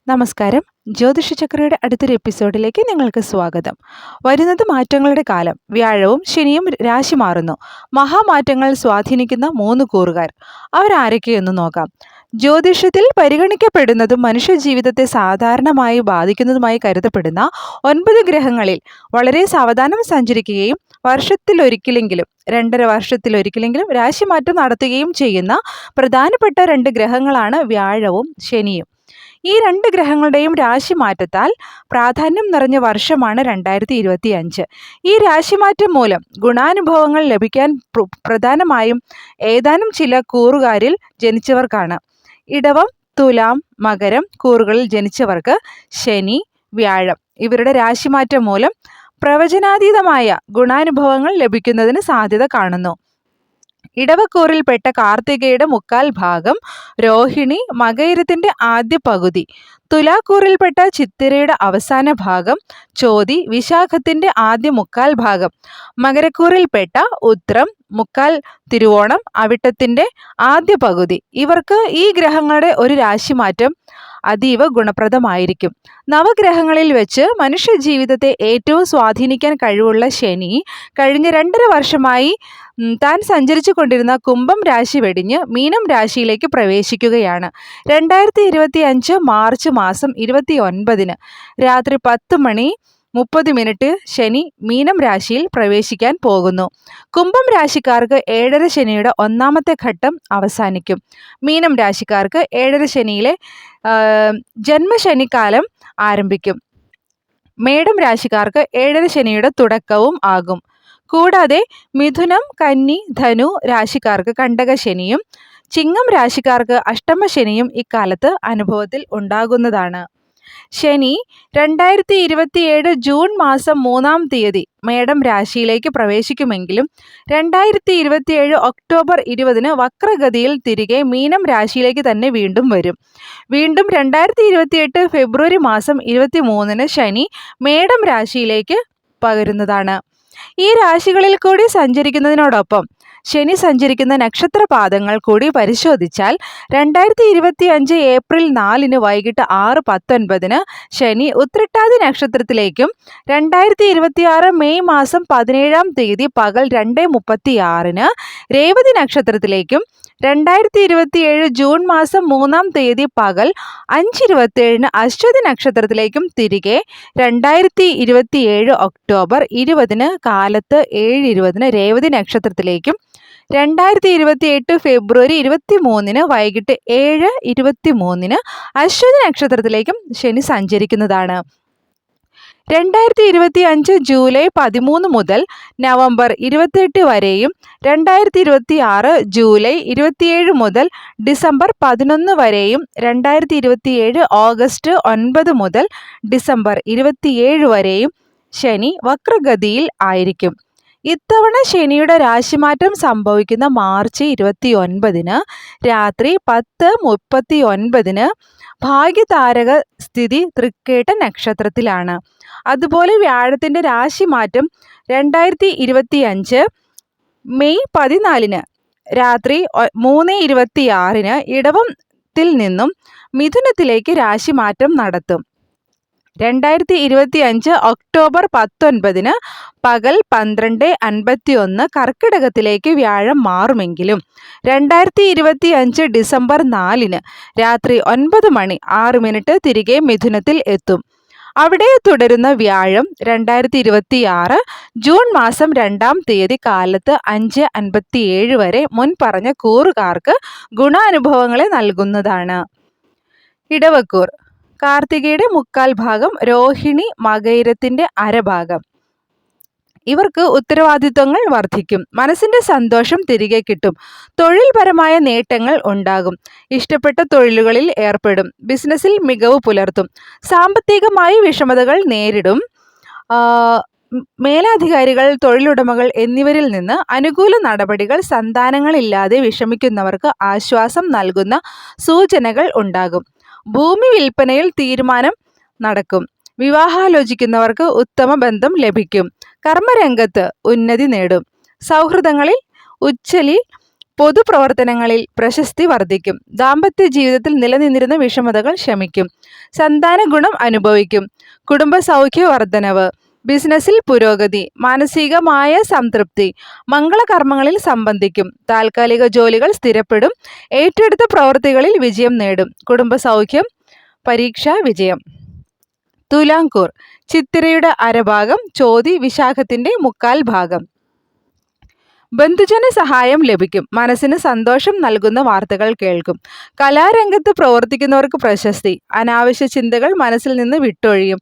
നമസ്കാരം. ജ്യോതിഷ ചക്രയുടെ അടുത്തൊരു എപ്പിസോഡിലേക്ക് നിങ്ങൾക്ക് സ്വാഗതം. വരുന്നത് മാറ്റങ്ങളുടെ കാലം. വ്യാഴവും ശനിയും രാശി മാറുന്നു. മഹാമാറ്റങ്ങൾ സ്വാധീനിക്കുന്ന 3 കൂറുകാർ. അവരാരൊക്കെയെന്ന് നോക്കാം. ജ്യോതിഷത്തിൽ പരിഗണിക്കപ്പെടുന്നതും മനുഷ്യജീവിതത്തെ സാധാരണമായി ബാധിക്കുന്നതുമായി കരുതപ്പെടുന്ന 9 ഗ്രഹങ്ങളിൽ വളരെ സാവധാനം സഞ്ചരിക്കുകയും വർഷത്തിലൊരിക്കലെങ്കിലും 2.5 വർഷത്തിലൊരിക്കലെങ്കിലും രാശിമാറ്റം നടത്തുകയും ചെയ്യുന്ന പ്രധാനപ്പെട്ട 2 ഗ്രഹങ്ങളാണ് വ്യാഴവും ശനിയും. ഈ 2 ഗ്രഹങ്ങളുടെയും രാശിമാറ്റത്താൽ പ്രാധാന്യം നിറഞ്ഞ വർഷമാണ് 2025. ഈ രാശിമാറ്റം മൂലം ഗുണാനുഭവങ്ങൾ ലഭിക്കാൻ പ്രധാനമായും ഏതാനും ചില കൂറുകാരിൽ ജനിച്ചവർക്കാണ്. ഇടവം, തുലാം, മകരം കൂറുകളിൽ ജനിച്ചവർക്ക് ശനി, വ്യാഴം ഇവരുടെ രാശിമാറ്റം മൂലം പ്രവചനാതീതമായ ഗുണാനുഭവങ്ങൾ ലഭിക്കുന്നതിന് സാധ്യത കാണുന്നു. ഇടവക്കൂറിൽപ്പെട്ട കാർത്തികയുടെ 1/4 ഭാഗം, രോഹിണി മകയിരത്തിന്റെ ആദ്യ പകുതി, തുലാക്കൂറിൽപ്പെട്ട ചിത്തിരയുടെ അവസാന ഭാഗം, ചോതി വിശാഖത്തിന്റെ ആദ്യ 1/4 ഭാഗം, മകരക്കൂറിൽപ്പെട്ട ഉത്രം, 1/4 തിരുവോണം, അവിട്ടത്തിന്റെ ആദ്യ പകുതി ഇവർക്ക് ഈ ഗ്രഹങ്ങളുടെ ഒരു രാശിമാറ്റം അതീവ ഗുണപ്രദമായിരിക്കും. നവഗ്രഹങ്ങളിൽ വെച്ച് മനുഷ്യ ജീവിതത്തെ ഏറ്റവും സ്വാധീനിക്കാൻ കഴിവുള്ള ശനി കഴിഞ്ഞ 2.5 വർഷമായി താൻ സഞ്ചരിച്ചു കൊണ്ടിരുന്ന കുംഭം രാശി വെടിഞ്ഞ് മീനം രാശിയിലേക്ക് പ്രവേശിക്കുകയാണ്. 2025 മാർച്ച് മാസം 29 രാത്രി 10:30 ശനി മീനം രാശിയിൽ പ്രവേശിക്കാൻ പോകുന്നു. കുംഭം രാശിക്കാർക്ക് 7.5 ശനിയുടെ 1ാമത്തെ ഘട്ടം അവസാനിക്കും. മീനം രാശിക്കാർക്ക് 7.5 ശനിയിലെ ജന്മശനിക്കാലം ആരംഭിക്കും. മേടം രാശിക്കാർക്ക് 7.5 ശനിയുടെ തുടക്കവും ആകും. കൂടാതെ മിഥുനം, കന്നി, ധനു രാശിക്കാർക്ക് കണ്ടകശനിയും ചിങ്ങം രാശിക്കാർക്ക് അഷ്ടമശനിയും ഇക്കാലത്ത് അനുഭവത്തിൽ ഉണ്ടാകുന്നതാണ്. ശനി 2027 ജൂൺ മാസം 3-ാം തീയതി മേടം രാശിയിലേക്ക് പ്രവേശിക്കുമെങ്കിലും 2027 ഒക്ടോബർ 20 വക്രഗതിയിൽ തിരികെ മീനം രാശിയിലേക്ക് തന്നെ വീണ്ടും വരും. വീണ്ടും 2028 ഫെബ്രുവരി മാസം 23 ശനി മേടം രാശിയിലേക്ക് പകരുന്നതാണ്. ഈ രാശികളിൽ കൂടി സഞ്ചരിക്കുന്നതിനോടൊപ്പം ശനി സഞ്ചരിക്കുന്ന നക്ഷത്രപാദങ്ങൾ കൂടി പരിശോധിച്ചാൽ 2025 ഏപ്രിൽ 4 വൈകിട്ട് 6:19 ശനി ഉത്രട്ടാതി നക്ഷത്രത്തിലേക്കും 2026 മെയ് മാസം 17-ാം തീയതി പകൽ 2:36 രേവതി നക്ഷത്രത്തിലേക്കും 2027 ജൂൺ മാസം 3-ാം തീയതി പകൽ 5:27 അശ്വതി നക്ഷത്രത്തിലേക്കും തിരികെ 2027 ഒക്ടോബർ 20 കാലത്ത് 7:20 രേവതി നക്ഷത്രത്തിലേക്കും 2028 ഫെബ്രുവരി 23 വൈകിട്ട് 7:23 അശ്വതി നക്ഷത്രത്തിലേക്കും ശനി സഞ്ചരിക്കുന്നതാണ്. 2025 ജൂലൈ 13 മുതൽ നവംബർ 28 വരെയും 2026 ജൂലൈ 27 മുതൽ ഡിസംബർ 11 വരെയും 2027 ഓഗസ്റ്റ് 9 മുതൽ ഡിസംബർ 27 വരെയും ശനി വക്രഗതിയിൽ ആയിരിക്കും. ഇത്തവണ ശനിയുടെ രാശിമാറ്റം സംഭവിക്കുന്ന മാർച്ച് 29 രാത്രി 10:39 ഭാഗ്യതാരക സ്ഥിതി തൃക്കേട്ട നക്ഷത്രത്തിലാണ്. അതുപോലെ വ്യാഴത്തിന്റെ രാശിമാറ്റം 2025 മെയ് 14 രാത്രി 3:26 ഇടവത്തിൽ നിന്നും മിഥുനത്തിലേക്ക് രാശിമാറ്റം നടത്തും. 2025 ഒക്ടോബർ 19 പകൽ 12:51 കർക്കിടകത്തിലേക്ക് വ്യാഴം മാറുമെങ്കിലും 2025 ഡിസംബർ 4 രാത്രി 9:06 തിരികെ മിഥുനത്തിൽ എത്തും. അവിടെ തുടരുന്ന വ്യാഴം 2026 ജൂൺ മാസം 2-ാം തീയതി കാലത്ത് 5:57 വരെ മുൻപറഞ്ഞ കൂറുകാർക്ക് ഗുണാനുഭവങ്ങളെ നൽകുന്നതാണ്. ഇടവക്കൂർ കാർത്തികയുടെ 1/4 ഭാഗം, രോഹിണി മകയിരത്തിന്റെ അരഭാഗം ഇവർക്ക് ഉത്തരവാദിത്വങ്ങൾ വർദ്ധിക്കും. മനസ്സിന്റെ സന്തോഷം തിരികെ കിട്ടും. തൊഴിൽപരമായ നേട്ടങ്ങൾ ഉണ്ടാകും. ഇഷ്ടപ്പെട്ട തൊഴിലുകളിൽ ഏർപ്പെടും. ബിസിനസ്സിൽ മികവ് പുലർത്തും. സാമ്പത്തികമായി വിഷമതകൾ നേരിടും. മേലധികാരികൾ, തൊഴിലുടമകൾ എന്നിവരിൽ നിന്ന് അനുകൂല നടപടികൾ, സന്താനങ്ങളില്ലാതെ വിഷമിക്കുന്നവർക്ക് ആശ്വാസം നൽകുന്ന സൂചനകൾ ഉണ്ടാകും. ഭൂമി വിൽപ്പനയിൽ തീരുമാനം നടക്കും. വിവാഹാലോചിക്കുന്നവർക്ക് ഉത്തമ ബന്ധം ലഭിക്കും. കർമ്മരംഗത്ത് ഉന്നതി നേടും. സൗഹൃദങ്ങളിൽ ഉച്ചലി പൊതുപ്രവർത്തനങ്ങളിൽ പ്രശസ്തി വർദ്ധിക്കും. ദാമ്പത്യ ജീവിതത്തിൽ നിലനിന്നിരുന്ന വിഷമതകൾ ശമിക്കും. സന്താന ഗുണം അനുഭവിക്കും. കുടുംബ സൗഖ്യ വർധനവ്. ബിസിനസ്സിൽ പുരോഗതി. മാനസികമായ സംതൃപ്തി. മംഗളകർമ്മങ്ങളിൽ സംബന്ധിക്കും. താൽക്കാലിക ജോലികൾ സ്ഥിരപ്പെടും. ഏറ്റെടുത്ത പ്രവൃത്തികളിൽ വിജയം നേടും. കുടുംബ സൗഖ്യം. പരീക്ഷാ വിജയം. തുലാംകൂർ. ചിത്തിരയുടെ അരഭാഗം, ചോതി വിശാഖത്തിന്റെ മുക്കാൽ ഭാഗം. ബന്ധുജന സഹായം ലഭിക്കും. മനസ്സിന് സന്തോഷം നൽകുന്ന വാർത്തകൾ കേൾക്കും. കലാരംഗത്ത് പ്രവർത്തിക്കുന്നവർക്ക് പ്രശസ്തി. അനാവശ്യ ചിന്തകൾ മനസ്സിൽ നിന്ന് വിട്ടൊഴിയും.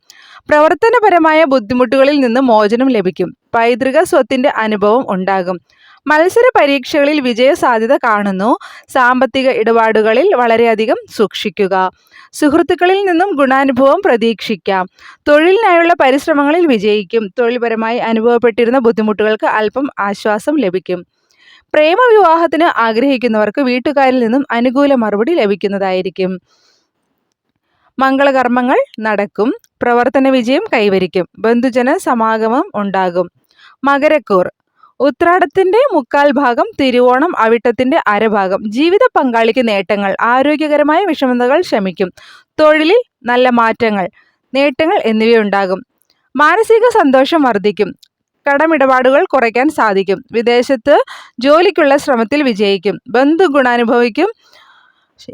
പ്രവർത്തനപരമായ ബുദ്ധിമുട്ടുകളിൽ നിന്ന് മോചനം ലഭിക്കും. പൈതൃക സ്വത്തിന്റെ അനുഭവം ഉണ്ടാകും. മത്സര പരീക്ഷകളിൽ വിജയ സാധ്യത കാണുന്നു. സാമ്പത്തിക ഇടപാടുകളിൽ വളരെയധികം സൂക്ഷിക്കുക. സുഹൃത്തുക്കളിൽ നിന്നും ഗുണാനുഭവം പ്രതീക്ഷിക്കാം. തൊഴിലിനായുള്ള പരിശ്രമങ്ങളിൽ വിജയിക്കും. തൊഴിൽപരമായി അനുഭവപ്പെട്ടിരുന്ന ബുദ്ധിമുട്ടുകൾക്ക് അല്പം ആശ്വാസം ലഭിക്കും. പ്രേമവിവാഹത്തിന് ആഗ്രഹിക്കുന്നവർക്ക് വീട്ടുകാരിൽ നിന്നും അനുകൂല മറുപടി ലഭിക്കുന്നതായിരിക്കും. മംഗളകർമ്മങ്ങൾ നടക്കും. പ്രവർത്തന വിജയം കൈവരിക്കും. ബന്ധുജന സമാഗമം ഉണ്ടാകും. മകരക്കൂർ. ഉത്രാടത്തിന്റെ മുക്കാൽ ഭാഗം, തിരുവോണം, അവിട്ടത്തിന്റെ അരഭാഗം. ജീവിത പങ്കാളിക്ക് നേട്ടങ്ങൾ. ആരോഗ്യകരമായ വിഷമതകൾ ശമിക്കും. തൊഴിലിൽ നല്ല മാറ്റങ്ങൾ, നേട്ടങ്ങൾ എന്നിവയുണ്ടാകും. മാനസിക സന്തോഷം വർദ്ധിക്കും. കടമിടപാടുകൾ കുറയ്ക്കാൻ സാധിക്കും. വിദേശത്ത് ജോലിക്കുള്ള ശ്രമത്തിൽ വിജയിക്കും. ബന്ധു ഗുണാനുഭവിക്കും.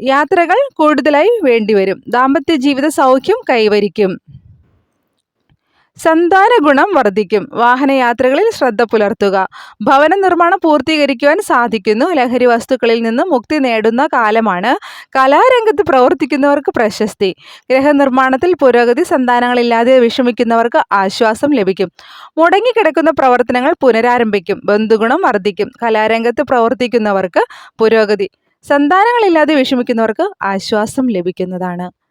യാത്രകൾ കൂടുതലായി വേണ്ടിവരും. ദാമ്പത്യ ജീവിത സൗഖ്യം കൈവരിക്കും. സന്താന ഗുണം വർദ്ധിക്കും. വാഹനയാത്രകളിൽ ശ്രദ്ധ പുലർത്തുക. ഭവന നിർമ്മാണം പൂർത്തീകരിക്കുവാൻ സാധിക്കുന്നു. ലഹരി വസ്തുക്കളിൽ നിന്ന് മുക്തി നേടുന്ന കാലമാണ്. കലാരംഗത്ത് പ്രവർത്തിക്കുന്നവർക്ക് പ്രശസ്തി. ഗൃഹനിർമ്മാണത്തിൽ പുരോഗതി. സന്താനങ്ങളില്ലാതെ വിഷമിക്കുന്നവർക്ക് ആശ്വാസം ലഭിക്കും. മുടങ്ങിക്കിടക്കുന്ന പ്രവർത്തനങ്ങൾ പുനരാരംഭിക്കും. ബന്ധുഗുണം വർദ്ധിക്കും. കലാരംഗത്ത് പ്രവർത്തിക്കുന്നവർക്ക് പുരോഗതി. സന്താനങ്ങളില്ലാതെ വിഷമിക്കുന്നവർക്ക് ആശ്വാസം ലഭിക്കുന്നതാണ്.